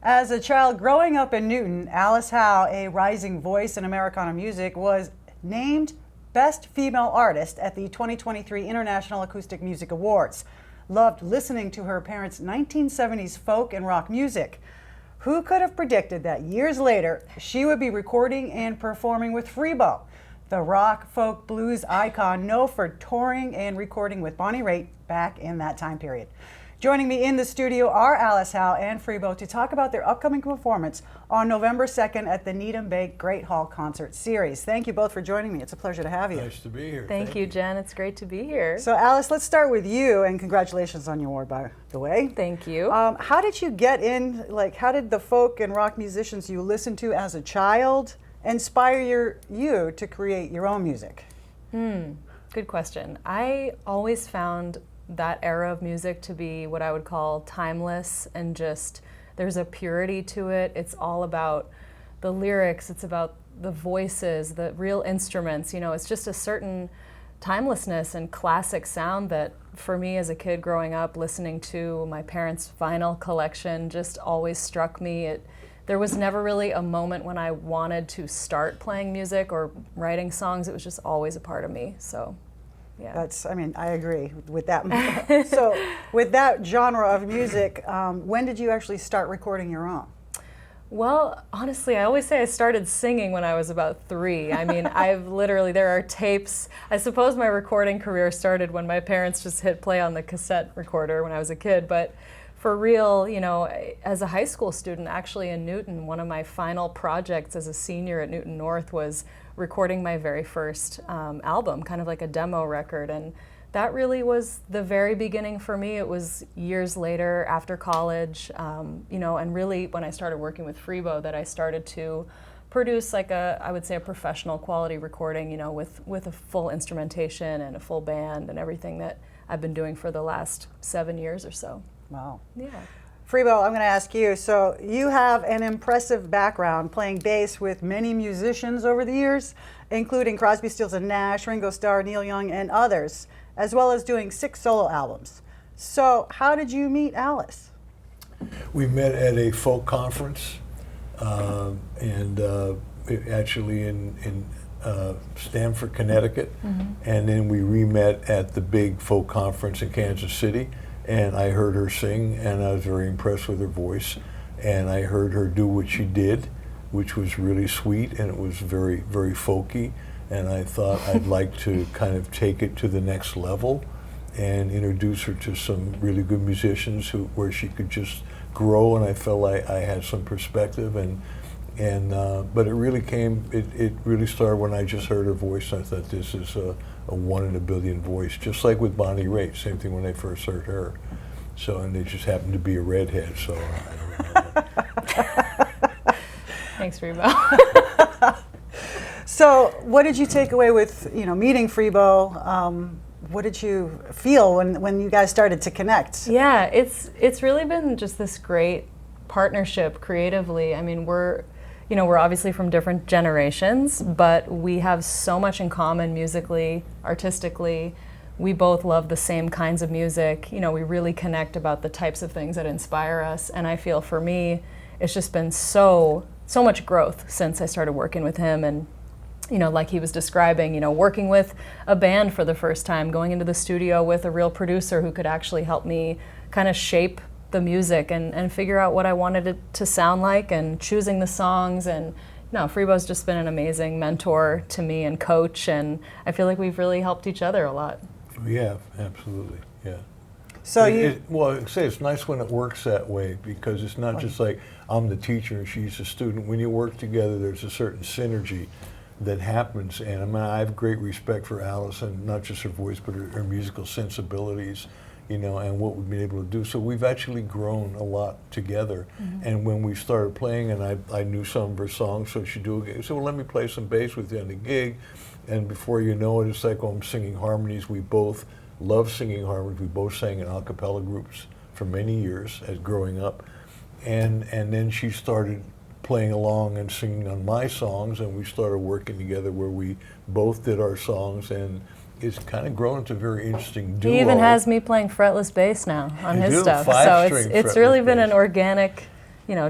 As a child growing up in Newton, Alice Howe, a rising voice in Americana music, was named Best Female Artist at the 2023 International Acoustic Music Awards. Loved listening to her parents' 1970s folk and rock music. Who could have predicted that years later she would be recording and performing with Freebo, the rock, folk, blues icon known for touring and recording with Bonnie Raitt back in that time period. Joining me in the studio are Alice Howe and Freebo to talk about their upcoming performance on November 2nd at the Needham Great Hall Concert Series. Thank you both for joining me. It's a pleasure to have you. Nice to be here. Thank you, Jen. It's great to be here. So Alice, let's start with you, and congratulations on your award, by the way. Thank you. How did you get in, how did the folk and rock musicians you listened to as a child inspire you to create your own music? Good question. I always found that era of music to be what I would call timeless, and just there's a purity to it. It's all about the lyrics, it's about the voices, the real instruments. You know, it's just a certain timelessness and classic sound that for me as a kid growing up listening to my parents' vinyl collection just always struck me. There was never really a moment when I wanted to start playing music or writing songs. It was just always a part of me. So yeah. I agree with that. So with that genre of music, when did you actually start recording your own? Well, honestly, I always say I started singing when I was about 3. I mean, there are tapes. I suppose my recording career started when my parents just hit play on the cassette recorder when I was a kid, but for real, you know, as a high school student, actually in Newton, one of my final projects as a senior at Newton North was recording my very first album, kind of like a demo record, and that really was the very beginning for me. It was years later, after college, you know, and really when I started working with Freebo that I started to produce I would say a professional quality recording, you know, with a full instrumentation and a full band and everything that I've been doing for the last 7 years or so. Wow. Yeah. Freebo, I'm going to ask you, so you have an impressive background playing bass with many musicians over the years, including Crosby, Stills and Nash, Ringo Starr, Neil Young, and others, as well as doing 6 solo albums. So how did you meet Alice? We met at a folk conference, actually in Stamford, Connecticut, and then we re-met at the big folk conference in Kansas City. And I heard her sing, and I was very impressed with her voice. And I heard her do what she did, which was really sweet, and it was very, very folky. And I thought I'd like to kind of take it to the next level and introduce her to some really good musicians where she could just grow. And I felt like I had some perspective. But it really started when I just heard her voice. I thought this is a 1 in a billion voice, just like with Bonnie Raitt, same thing when I first heard her. So, and it just happened to be a redhead, so I don't know. Thanks, Freebo. So what did you take away with, you know, meeting Freebo? What did you feel when you guys started to connect? Yeah, it's really been just this great partnership creatively. I mean, we're obviously from different generations, but we have so much in common musically, artistically. We both love the same kinds of music. You know, we really connect about the types of things that inspire us. And I feel for me, it's just been so much growth since I started working with him. And, you know, like he was describing, you know, working with a band for the first time, going into the studio with a real producer who could actually help me kind of shape the music and figure out what I wanted it to sound like, and choosing the songs. And no, Freebo's just been an amazing mentor to me and coach, and I feel like we've really helped each other a lot. We have, absolutely, yeah. So it's nice when it works that way, because it's not just like I'm the teacher and she's the student. When you work together, there's a certain synergy that happens, and I mean, I have great respect for Alice, and not just her voice, but her musical sensibilities, you know, and what we've been able to do. So we've actually grown a lot together. And when we started playing, and I knew some of her songs, so she'd do a gig. I said, well, let me play some bass with you on the gig. And before you know it, it's like, oh, I'm singing harmonies. We both love singing harmonies. We both sang in a cappella groups for many years as growing up. And then she started playing along and singing on my songs, and we started working together where we both did our songs, and it's kind of grown into a very interesting duo. He even has me playing fretless bass now on his stuff. So it's really been an organic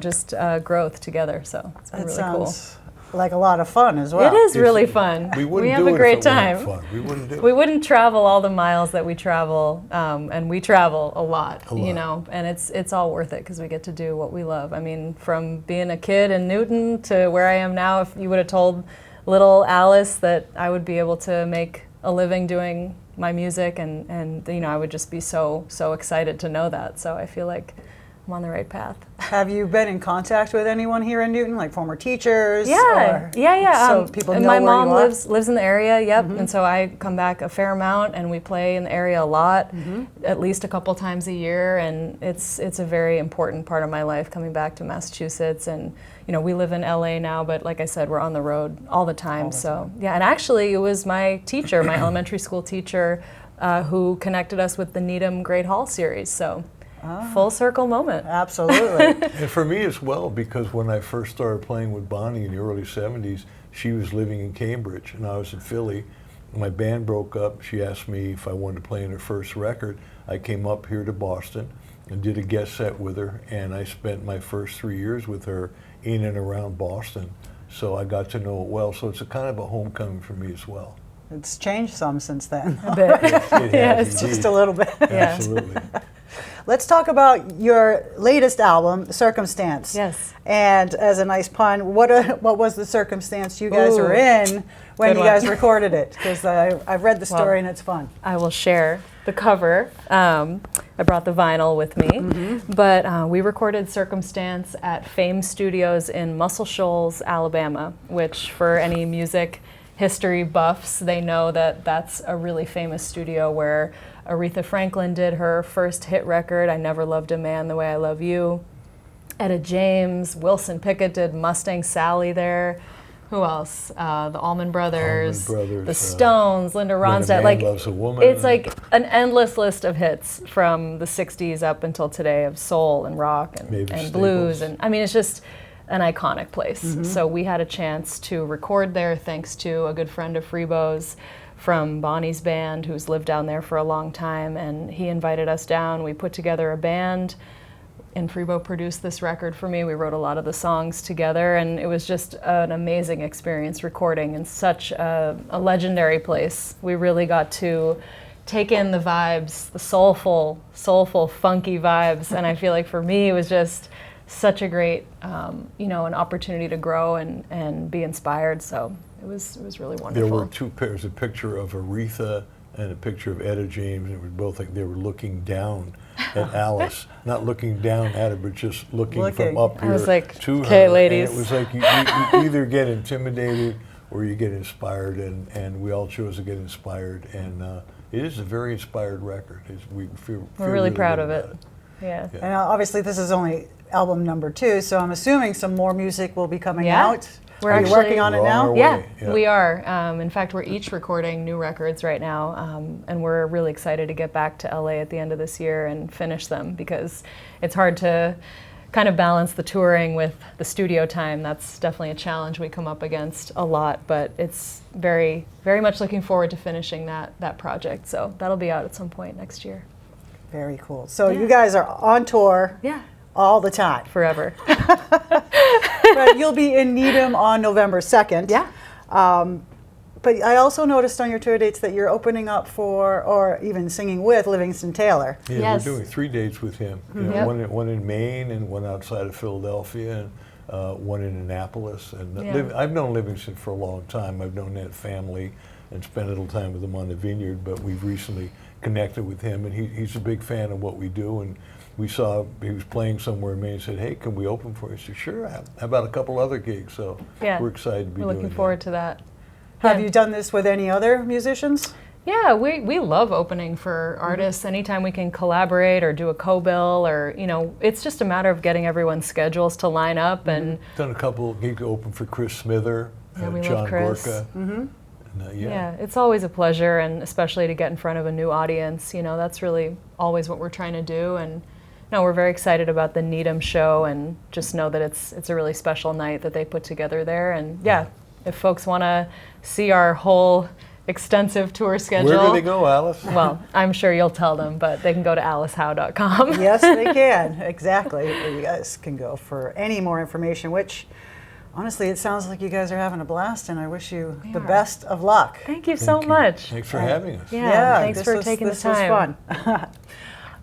just growth together. So it's been That really cool. sounds like a lot of fun as well. It is really fun. We have do a it great if it time. weren't fun. We wouldn't do it. We wouldn't travel all the miles that we travel, and we travel a lot, and it's all worth it because we get to do what we love. I mean, from being a kid in Newton to where I am now, if you would have told little Alice that I would be able to make a living doing my music, and I would just be so excited to know that. So I feel like I'm on the right path. Have you been in contact with anyone here in Newton, like former teachers? Yeah. So people know my where mom you are? lives in the area. Yep. And so I come back a fair amount, and we play in the area a lot, at least a couple times a year. And it's a very important part of my life coming back to Massachusetts. And we live in LA now, but like I said, we're on the road all the time. Yeah. And actually, it was my teacher, my elementary school teacher, who connected us with the Needham Great Hall series. So. Full circle moment. Absolutely. And for me as well, because when I first started playing with Bonnie in the early 70s, she was living in Cambridge and I was in Philly. My band broke up. She asked me if I wanted to play in her first record. I came up here to Boston and did a guest set with her, and I spent my first 3 years with her in and around Boston. So I got to know it well. So it's a kind of a homecoming for me as well. It's changed some since then. A bit. Yes, it has Just a little bit. Absolutely. Let's talk about your latest album, Circumstance. Yes. And as a nice pun, what was the circumstance you guys were in when Good you one. guys recorded it? Because I've read the story and it's fun. I will share the cover. I brought the vinyl with me, but we recorded Circumstance at Fame Studios in Muscle Shoals, Alabama, which for any music history buffs, they know that that's a really famous studio where Aretha Franklin did her first hit record, I Never Loved a Man the Way I Love You. Etta James, Wilson Pickett did Mustang Sally there. Who else? The Allman Brothers, the Stones, Linda Ronstadt. When a Man Loves a Woman. It's like an endless list of hits from the 60s up until today of soul and rock and blues. And I mean, it's just an iconic place. So we had a chance to record there thanks to a good friend of Freebo's from Bonnie's band who's lived down there for a long time, and he invited us down. We put together a band, and Freebo produced this record for me. We wrote a lot of the songs together, and it was just an amazing experience recording in such a legendary place. We really got to take in the vibes, the soulful, funky vibes, and I feel like for me it was just such a great, an opportunity to grow and be inspired. So it was really wonderful. There were two pairs, a picture of Aretha and a picture of Etta James, and it was both like they were looking down at Alice, not looking down at her, but just looking from up here I was like, to okay, her. ladies. And it was like you either get intimidated or you get inspired, and we all chose to get inspired, and it is a very inspired record. We're really proud good of about it. Yeah. And obviously this is only album number 2, so I'm assuming some more music will be coming Yeah. out. We're Are you actually- working on it We're on now? our Yeah, way, yeah. we are. In fact, we're each recording new records right now, and we're really excited to get back to LA at the end of this year and finish them because it's hard to kind of balance the touring with the studio time. That's definitely a challenge we come up against a lot, but it's very, very much looking forward to finishing that project. So that'll be out at some point next year. Very cool. So you guys are on tour Yeah. all the time. Forever. But you'll be in Needham on November 2nd. Yeah. But I also noticed on your tour dates that you're opening up for, or even singing with, Livingston Taylor. Yeah, Yes. we're doing 3 dates with him. You know, Yep. one in Maine and one outside of Philadelphia, and one in Annapolis. And Yeah. I've known Livingston for a long time. I've known that family and spent a little time with him on the vineyard, but we've recently connected with him, and he's a big fan of what we do. And we saw he was playing somewhere in Maine and said, "Hey, can we open for you?" I said, "Sure. How about a couple other gigs?" So Yeah. we're excited to be We're doing looking that. forward to that. Have Yeah. you done this with any other musicians? Yeah, we love opening for artists. Anytime we can collaborate or do a co-bill, or it's just a matter of getting everyone's schedules to line up. And Done a couple gigs open for Chris Smither, Yeah, we love John Chris. Gorka. And, yeah, it's always a pleasure, and especially to get in front of a new audience. That's really always what we're trying to do. And no, we're very excited about the Needham show, and just know that it's a really special night that they put together there. And yeah, if folks want to see our whole extensive tour schedule. Where do they go, Alice? Well, I'm sure you'll tell them, but they can go to alicehowe.com. Yes, they can. Exactly. You guys can go for any more information, which honestly, it sounds like you guys are having a blast, and I wish you the best of luck. Thank you so Thank you. much. Thanks for having us. Yeah, thanks for taking the time. This was fun.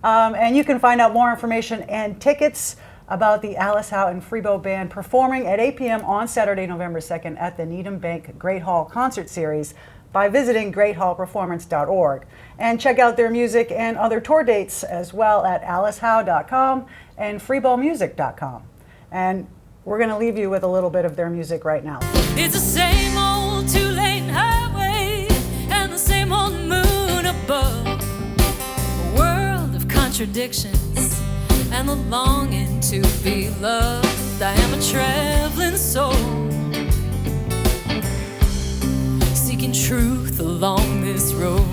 And you can find out more information and tickets about the Alice Howe and Freebo Band performing at 8 p.m. on Saturday, November 2nd at the Needham Bank Great Hall Concert Series by visiting greathallperformance.org. And check out their music and other tour dates as well at alicehowe.com and freebomusic.com. And we're going to leave you with a little bit of their music right now. It's the same old two-lane highway and the same old moon above. A world of contradictions and the longing to be loved. I am a traveling soul, seeking truth along this road.